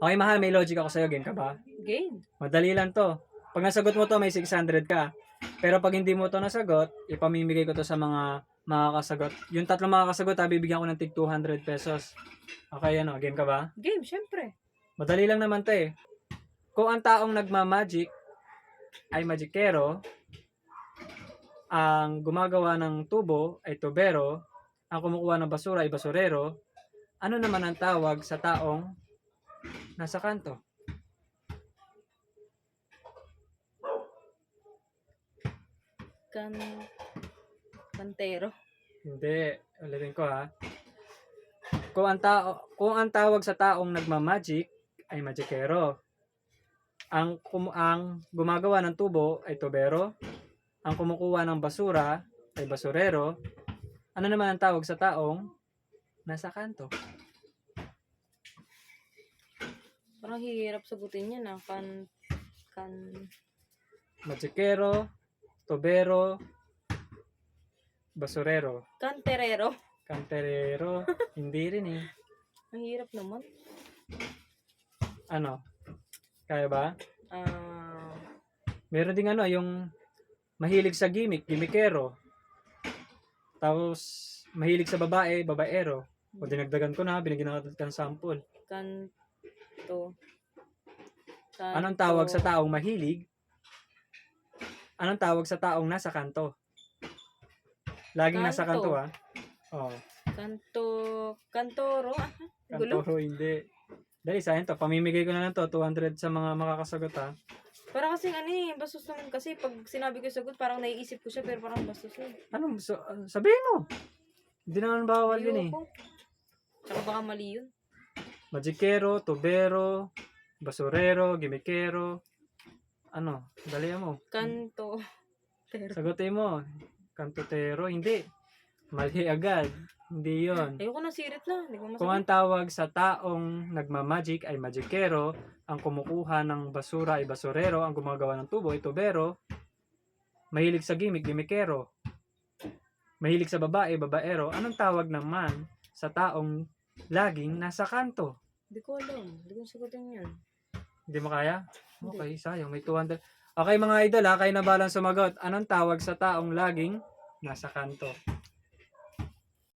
Okay, mahal, may logic ako sa'yo. Game ka ba? Game. Madali lang to. Pag nasagot mo to, may 600 ka. Pero pag hindi mo to nasagot, ipamimigay ko to sa mga makakasagot. Yung tatlong makakasagot, bibigyan ko ng tig 200 pesos. Okay, ano, game ka ba? Game, syempre. Madali lang naman to eh. Kung ang taong nagmamagic ay magikero, ang gumagawa ng tubo ay tubero, ang kumukuha ng basura ay basurero, ano naman ang tawag sa taong nasa kanto? Kantero. Hindi, ulitin ko ha. Kung ang tawag sa taong nagmamagic ay magikero, ang gumagawa ng tubo ay tubero, ang kumukuha ng basura ay basurero, ano naman ang tawag sa taong nasa kanto? Parang hirap sagutin yan ah. Magikero, tubero, basurero. Kanterero. Kanterero, hindi rin eh. Ang hirap naman. Ano? Kaya ba? Ah, Meron ding ano, yung mahilig sa gimmickero. Tapos, mahilig sa babae, babaero. O dinagdagan ko na, binigyan na ng sample. kanto. Anong tawag sa taong mahilig? Anong tawag sa taong nasa kanto? Laging nasa kanto Kanto. ah. Oh, Kantoro. Gulo. kantoro hindi. Dali sa akin to, pamimigay ko na lang to, 200 sa mga makakasagot ha. Parang kasi ano eh, bastos naman kasi pag sinabi ko yung sagot, parang naiisip ko siya pero parang bastos eh. Anong, sabihin mo? Hindi naman bawal yun eh. Ayoko. Tsaka baka mali yun. Magikero, tubero, basurero, gimikero. Ano? Dali mo. Kanto. Pero, Sagutin mo. Kantotero, hindi. Mali agad. Hindi yon. ayoko na sirit na. Hindi ko Kung ang masagot. tawag sa taong nagmamagic ay magikero, ang kumukuha ng basura ay basurero, ang gumagawa ng tubo ay tubero, mahilig sa gimikero, mahilig sa babae, babaero, anong tawag naman sa taong laging nasa kanto? Hindi ko alam. Hindi ko sagutin yan. Hindi mo kaya? Hindi. Okay, sayang. May 200. Okay mga idol ha, kayo na balang sumagot. Anong tawag sa taong laging nasa kanto?